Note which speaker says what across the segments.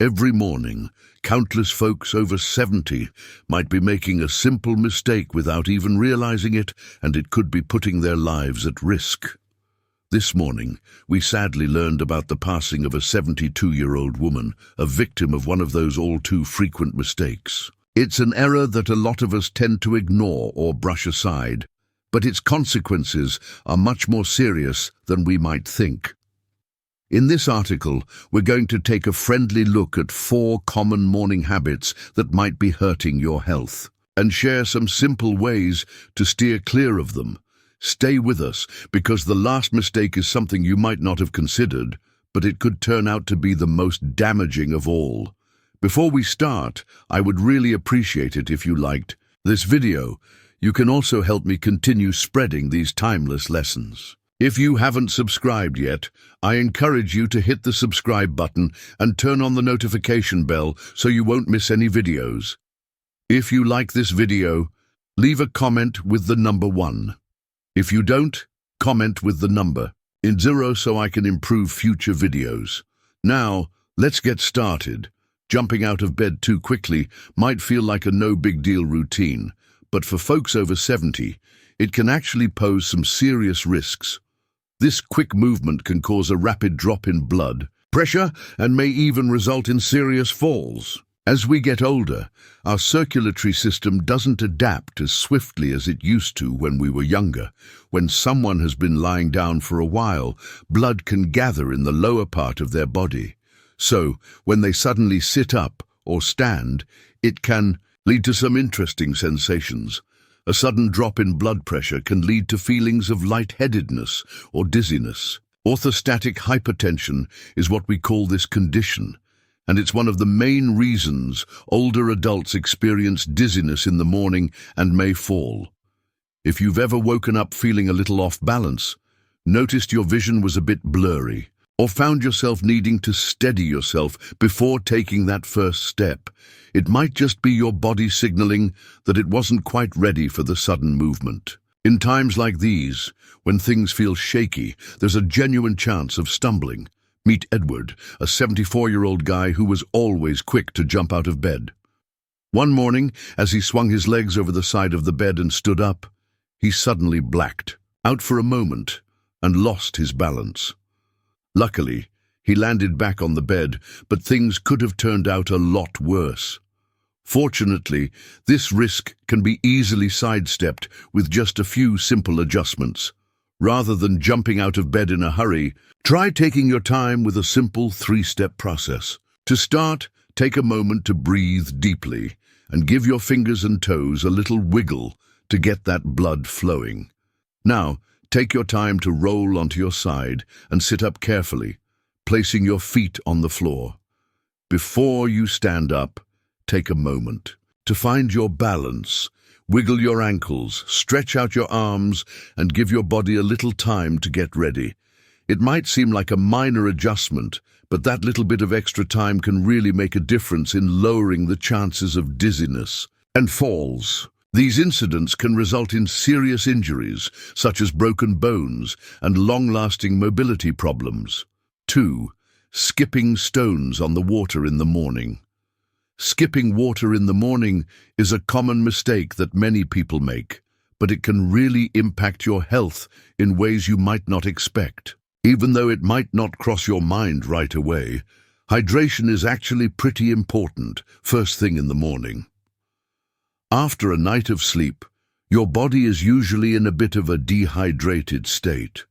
Speaker 1: Every morning, countless folks over 70 might be making a simple mistake without even realizing it, and it could be putting their lives at risk. This morning, we sadly learned about the passing of a 72-year-old woman, a victim of one of those all-too-frequent mistakes. It's an error that a lot of us tend to ignore or brush aside, but its consequences are much more serious than we might think. In this article, we're going to take a friendly look at 4 common morning habits that might be hurting your health, and share some simple ways to steer clear of them. Stay with us, because the last mistake is something you might not have considered, but it could turn out to be the most damaging of all. Before we start, I would really appreciate it if you liked this video. You can also help me continue spreading these timeless lessons. If you haven't subscribed yet, I encourage you to hit the subscribe button and turn on the notification bell so you won't miss any videos. If you like this video, leave a comment with the number 1. If you don't, comment with the number in 0 so I can improve future videos. Now, let's get started. Jumping out of bed too quickly might feel like a no-big-deal routine, but for folks over 70, it can actually pose some serious risks. This quick movement can cause a rapid drop in blood pressure and may even result in serious falls. As we get older, our circulatory system doesn't adapt as swiftly as it used to when we were younger. When someone has been lying down for a while, blood can gather in the lower part of their body. So, when they suddenly sit up or stand, it can lead to some interesting sensations. A sudden drop in blood pressure can lead to feelings of lightheadedness or dizziness. Orthostatic hypertension is what we call this condition, and it's one of the main reasons older adults experience dizziness in the morning and may fall. If you've ever woken up feeling a little off balance, noticed your vision was a bit blurry, or found yourself needing to steady yourself before taking that first step, it might just be your body signaling that it wasn't quite ready for the sudden movement. In times like these, when things feel shaky, there's a genuine chance of stumbling. Meet Edward, a 74-year-old guy who was always quick to jump out of bed. One morning, as he swung his legs over the side of the bed and stood up, he suddenly blacked out for a moment and lost his balance. Luckily, he landed back on the bed, but things could have turned out a lot worse. Fortunately, this risk can be easily sidestepped with just a few simple adjustments. Rather than jumping out of bed in a hurry, try taking your time with a simple 3-step process. To start, take a moment to breathe deeply and give your fingers and toes a little wiggle to get that blood flowing. Now, take your time to roll onto your side and sit up carefully, placing your feet on the floor. Before you stand up, take a moment to find your balance. Wiggle your ankles, stretch out your arms, and give your body a little time to get ready. It might seem like a minor adjustment, but that little bit of extra time can really make a difference in lowering the chances of dizziness and falls. These incidents can result in serious injuries, such as broken bones and long-lasting mobility problems. 2. Skipping stones on the water in the morning. Skipping water in the morning is a common mistake that many people make, but it can really impact your health in ways you might not expect. Even though it might not cross your mind right away, hydration is actually pretty important first thing in the morning. After a night of sleep, your body is usually in a bit of a dehydrated state.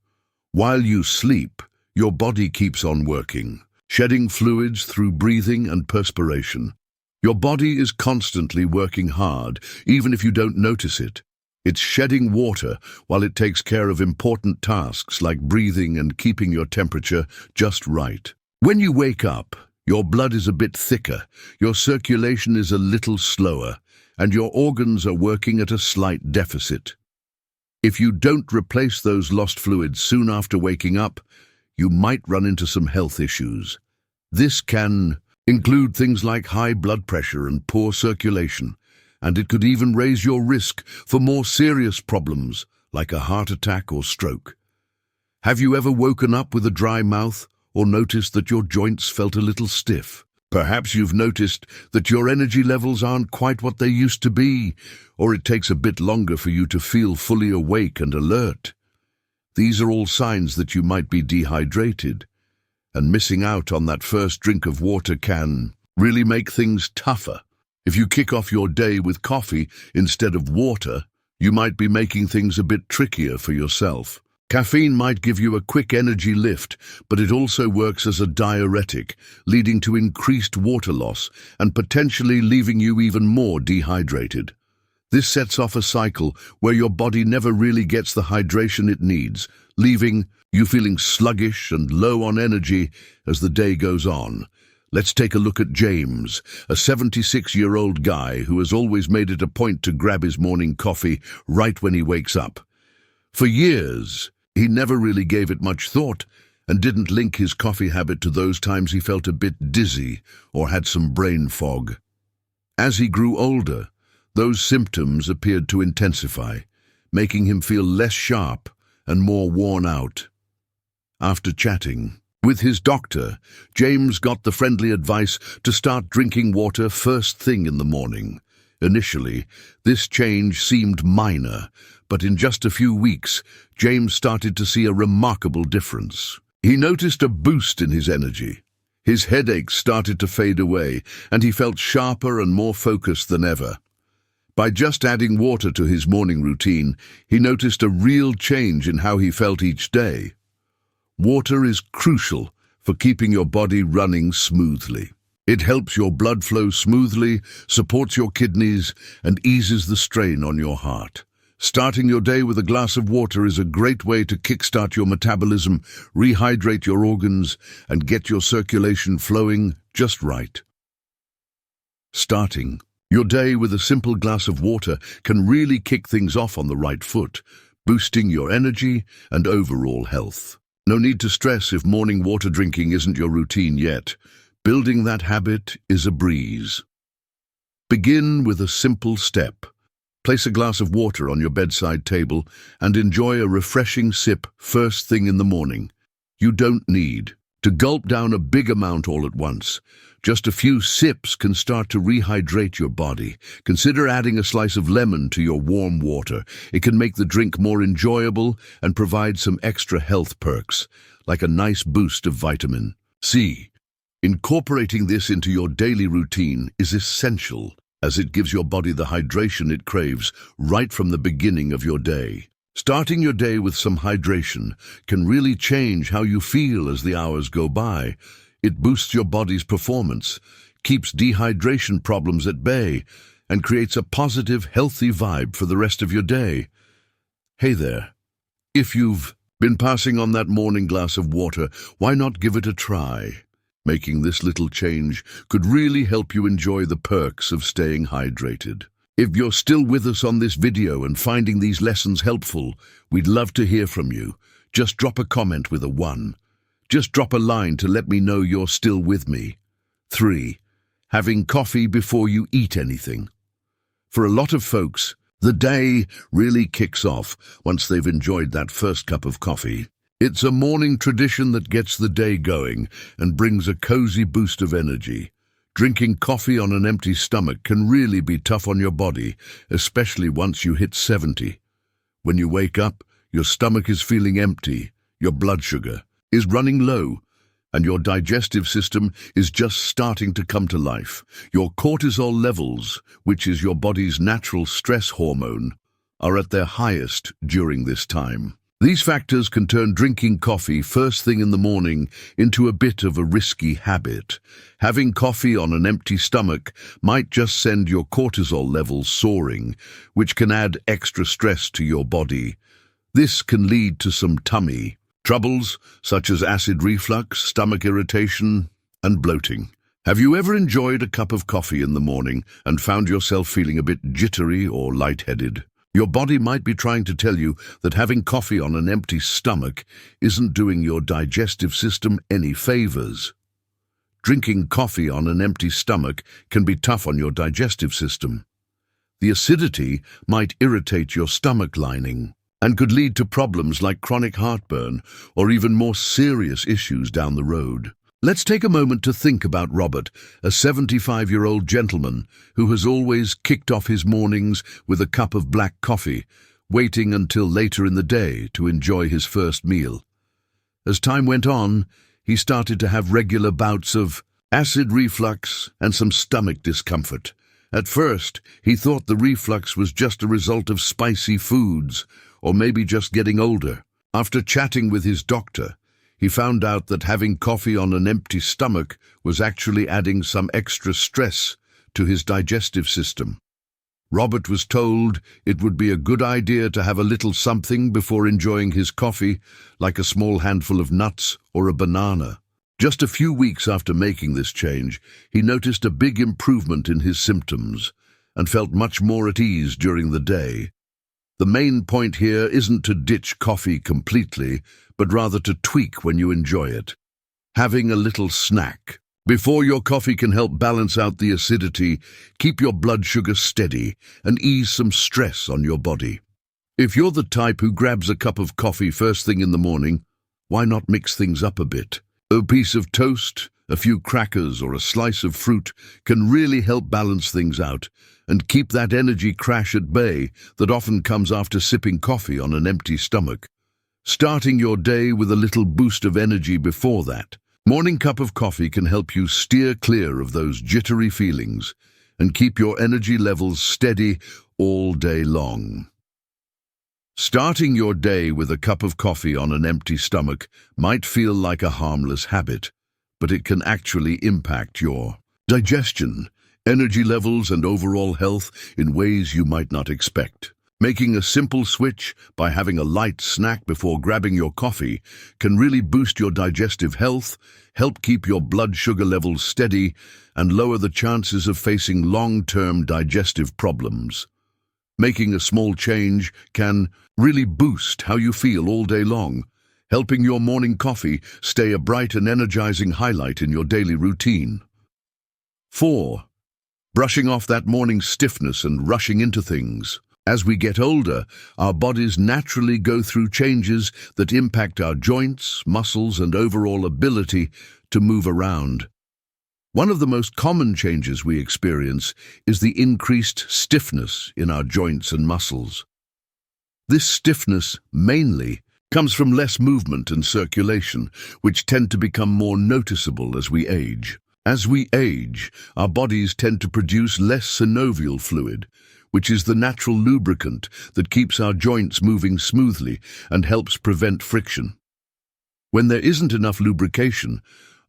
Speaker 1: While you sleep, your body keeps on working, shedding fluids through breathing and perspiration. Your body is constantly working hard, even if you don't notice it. It's shedding water while it takes care of important tasks like breathing and keeping your temperature just right. When you wake up, your blood is a bit thicker, your circulation is a little slower, and your organs are working at a slight deficit. If you don't replace those lost fluids soon after waking up, you might run into some health issues. This can include things like high blood pressure and poor circulation, and it could even raise your risk for more serious problems like a heart attack or stroke. Have you ever woken up with a dry mouth or noticed that your joints felt a little stiff? Perhaps you've noticed that your energy levels aren't quite what they used to be, or it takes a bit longer for you to feel fully awake and alert. These are all signs that you might be dehydrated, and missing out on that first drink of water can really make things tougher. If you kick off your day with coffee instead of water, you might be making things a bit trickier for yourself. Caffeine might give you a quick energy lift, but it also works as a diuretic, leading to increased water loss and potentially leaving you even more dehydrated. This sets off a cycle where your body never really gets the hydration it needs, leaving you feeling sluggish and low on energy as the day goes on. Let's take a look at James, a 76-year-old guy who has always made it a point to grab his morning coffee right when he wakes up. For years, he never really gave it much thought and didn't link his coffee habit to those times he felt a bit dizzy or had some brain fog. As he grew older, those symptoms appeared to intensify, making him feel less sharp and more worn out. After chatting with his doctor, James got the friendly advice to start drinking water first thing in the morning. Initially, this change seemed minor, but in just a few weeks, James started to see a remarkable difference. He noticed a boost in his energy. His headaches started to fade away, and he felt sharper and more focused than ever. By just adding water to his morning routine, he noticed a real change in how he felt each day. Water is crucial for keeping your body running smoothly. It helps your blood flow smoothly, supports your kidneys, and eases the strain on your heart. Starting your day with a glass of water is a great way to kickstart your metabolism, rehydrate your organs, and get your circulation flowing just right. Starting your day with a simple glass of water can really kick things off on the right foot, boosting your energy and overall health. No need to stress if morning water drinking isn't your routine yet. Building that habit is a breeze. Begin with a simple step. Place a glass of water on your bedside table and enjoy a refreshing sip first thing in the morning. You don't need to gulp down a big amount all at once. Just a few sips can start to rehydrate your body. Consider adding a slice of lemon to your warm water. It can make the drink more enjoyable and provide some extra health perks, like a nice boost of vitamin C. Incorporating this into your daily routine is essential, as it gives your body the hydration it craves right from the beginning of your day. Starting your day with some hydration can really change how you feel as the hours go by. It boosts your body's performance, keeps dehydration problems at bay, and creates a positive, healthy vibe for the rest of your day. Hey there. If you've been passing on that morning glass of water, why not give it a try? Making this little change could really help you enjoy the perks of staying hydrated. If you're still with us on this video and finding these lessons helpful, we'd love to hear from you. Just drop a comment with a 1. Just drop a line to let me know you're still with me. 3. Having coffee before you eat anything. For a lot of folks, the day really kicks off once they've enjoyed that first cup of coffee. It's a morning tradition that gets the day going and brings a cozy boost of energy. Drinking coffee on an empty stomach can really be tough on your body, especially once you hit 70. When you wake up, your stomach is feeling empty, your blood sugar is running low, and your digestive system is just starting to come to life. Your cortisol levels, which is your body's natural stress hormone, are at their highest during this time. These factors can turn drinking coffee first thing in the morning into a bit of a risky habit. Having coffee on an empty stomach might just send your cortisol levels soaring, which can add extra stress to your body. This can lead to some tummy troubles, such as acid reflux, stomach irritation, and bloating. Have you ever enjoyed a cup of coffee in the morning and found yourself feeling a bit jittery or lightheaded? Your body might be trying to tell you that having coffee on an empty stomach isn't doing your digestive system any favors. Drinking coffee on an empty stomach can be tough on your digestive system. The acidity might irritate your stomach lining and could lead to problems like chronic heartburn or even more serious issues down the road. Let's take a moment to think about Robert, a 75-year-old gentleman who has always kicked off his mornings with a cup of black coffee, waiting until later in the day to enjoy his first meal. As time went on, he started to have regular bouts of acid reflux and some stomach discomfort. At first, he thought the reflux was just a result of spicy foods, or maybe just getting older. After chatting with his doctor, he found out that having coffee on an empty stomach was actually adding some extra stress to his digestive system. Robert was told it would be a good idea to have a little something before enjoying his coffee, like a small handful of nuts or a banana. Just a few weeks after making this change, he noticed a big improvement in his symptoms and felt much more at ease during the day. The main point here isn't to ditch coffee completely, but rather to tweak when you enjoy it. Having a little snack before your coffee can help balance out the acidity, keep your blood sugar steady, and ease some stress on your body. If you're the type who grabs a cup of coffee first thing in the morning, why not mix things up a bit? A piece of toast, a few crackers, or a slice of fruit can really help balance things out and keep that energy crash at bay that often comes after sipping coffee on an empty stomach. Starting your day with a little boost of energy before that morning cup of coffee can help you steer clear of those jittery feelings and keep your energy levels steady all day long. Starting your day with a cup of coffee on an empty stomach might feel like a harmless habit, but it can actually impact your digestion, energy levels, and overall health in ways you might not expect. Making a simple switch by having a light snack before grabbing your coffee can really boost your digestive health, help keep your blood sugar levels steady, and lower the chances of facing long-term digestive problems. Making a small change can really boost how you feel all day long, helping your morning coffee stay a bright and energizing highlight in your daily routine. 4. Brushing off that morning stiffness and rushing into things. As we get older, our bodies naturally go through changes that impact our joints, muscles, and overall ability to move around. One of the most common changes we experience is the increased stiffness in our joints and muscles. This stiffness mainly comes from less movement and circulation, which tend to become more noticeable as we age. As we age, our bodies tend to produce less synovial fluid, which is the natural lubricant that keeps our joints moving smoothly and helps prevent friction. When there isn't enough lubrication,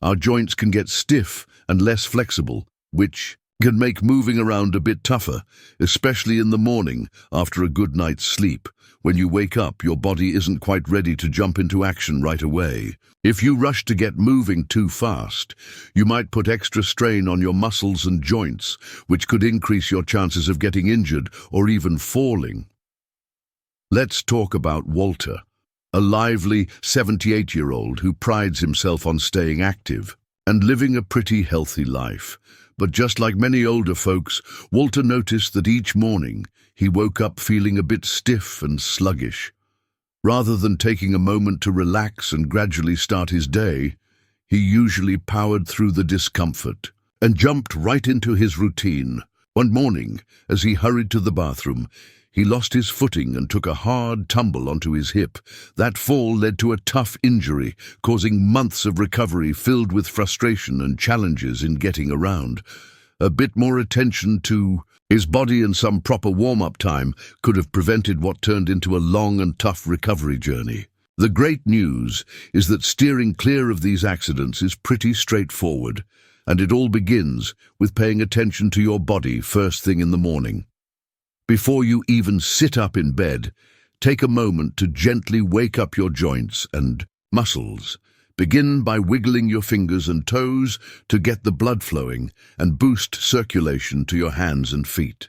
Speaker 1: our joints can get stiff and less flexible, which can make moving around a bit tougher, especially in the morning after a good night's sleep. When you wake up, your body isn't quite ready to jump into action right away. If you rush to get moving too fast, you might put extra strain on your muscles and joints, which could increase your chances of getting injured or even falling. Let's talk about Walter, a lively 78-year-old who prides himself on staying active and living a pretty healthy life. But just like many older folks, Walter noticed that each morning he woke up feeling a bit stiff and sluggish. Rather than taking a moment to relax and gradually start his day, he usually powered through the discomfort and jumped right into his routine. One morning, as he hurried to the bathroom, he lost his footing and took a hard tumble onto his hip. That fall led to a tough injury, causing months of recovery filled with frustration and challenges in getting around. A bit more attention to his body and some proper warm-up time could have prevented what turned into a long and tough recovery journey. The great news is that steering clear of these accidents is pretty straightforward, and it all begins with paying attention to your body first thing in the morning. Before you even sit up in bed, take a moment to gently wake up your joints and muscles. Begin by wiggling your fingers and toes to get the blood flowing and boost circulation to your hands and feet.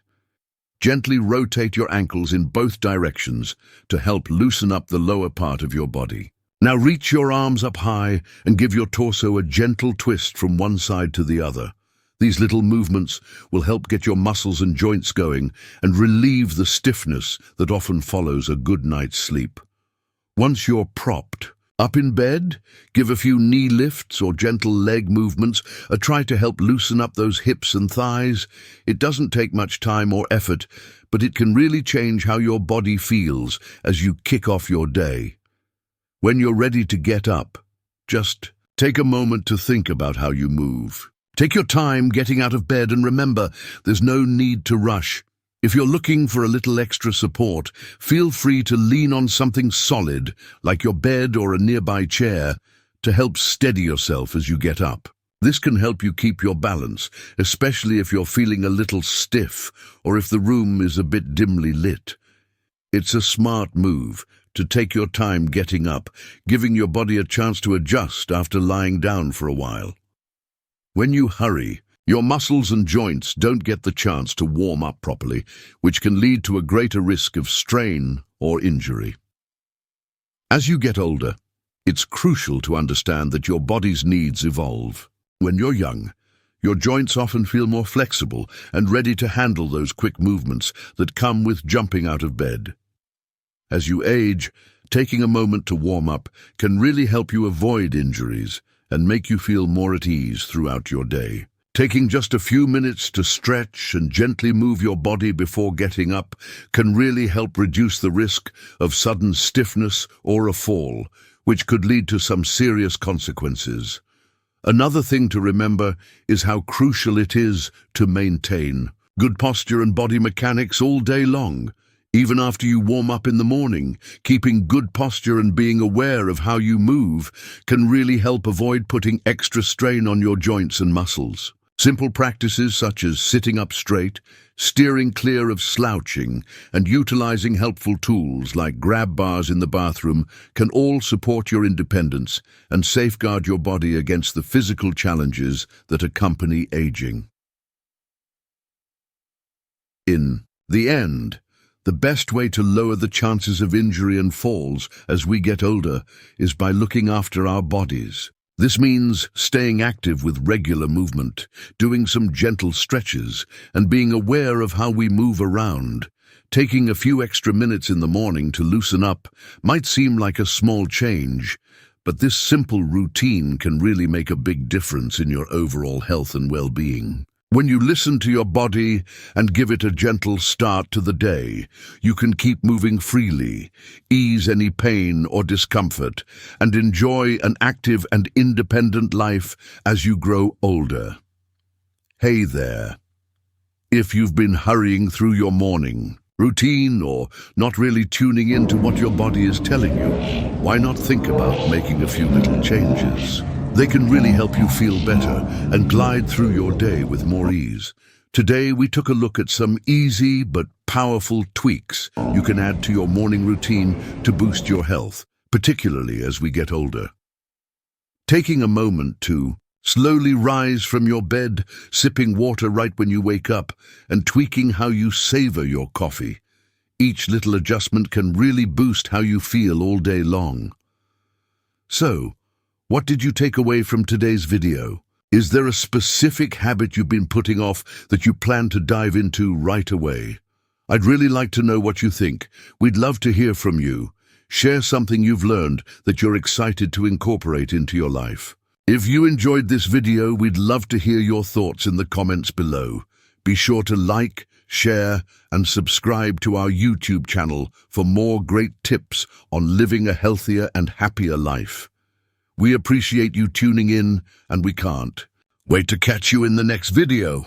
Speaker 1: Gently rotate your ankles in both directions to help loosen up the lower part of your body. Now reach your arms up high and give your torso a gentle twist from one side to the other. These little movements will help get your muscles and joints going and relieve the stiffness that often follows a good night's sleep. Once you're propped, Up in bed, give a few knee lifts or gentle leg movements a try to help loosen up those hips and thighs. It doesn't take much time or effort, but it can really change how your body feels as you kick off your day. When you're ready to get up, just take a moment to think about how you move. Take your time getting out of bed, and remember, there's no need to rush. If you're looking for a little extra support, feel free to lean on something solid, like your bed or a nearby chair, to help steady yourself as you get up. This can help you keep your balance, especially if you're feeling a little stiff or if the room is a bit dimly lit. It's a smart move to take your time getting up, giving your body a chance to adjust after lying down for a while. When you hurry, your muscles and joints don't get the chance to warm up properly, which can lead to a greater risk of strain or injury. As you get older, it's crucial to understand that your body's needs evolve. When you're young, your joints often feel more flexible and ready to handle those quick movements that come with jumping out of bed. As you age, taking a moment to warm up can really help you avoid injuries and make you feel more at ease throughout your day. Taking just a few minutes to stretch and gently move your body before getting up can really help reduce the risk of sudden stiffness or a fall, which could lead to some serious consequences. Another thing to remember is how crucial it is to maintain good posture and body mechanics all day long. Even after you warm up in the morning, keeping good posture and being aware of how you move can really help avoid putting extra strain on your joints and muscles. Simple practices such as sitting up straight, steering clear of slouching, and utilizing helpful tools like grab bars in the bathroom can all support your independence and safeguard your body against the physical challenges that accompany aging. In the end, the best way to lower the chances of injury and falls as we get older is by looking after our bodies. This means staying active with regular movement, doing some gentle stretches, and being aware of how we move around. Taking a few extra minutes in the morning to loosen up might seem like a small change, but this simple routine can really make a big difference in your overall health and well-being. When you listen to your body and give it a gentle start to the day, you can keep moving freely, ease any pain or discomfort, and enjoy an active and independent life as you grow older. Hey there. If you've been hurrying through your morning routine or not really tuning in to what your body is telling you, why not think about making a few little changes? They can really help you feel better and glide through your day with more ease. Today, we took a look at some easy but powerful tweaks you can add to your morning routine to boost your health, particularly as we get older. Taking a moment to slowly rise from your bed, sipping water right when you wake up, and tweaking how you savor your coffee. Each little adjustment can really boost how you feel all day long. So, what did you take away from today's video? Is there a specific habit you've been putting off that you plan to dive into right away? I'd really like to know what you think. We'd love to hear from you. Share something you've learned that you're excited to incorporate into your life. If you enjoyed this video, we'd love to hear your thoughts in the comments below. Be sure to like, share, and subscribe to our YouTube channel for more great tips on living a healthier and happier life. We appreciate you tuning in, and we can't wait to catch you in the next video.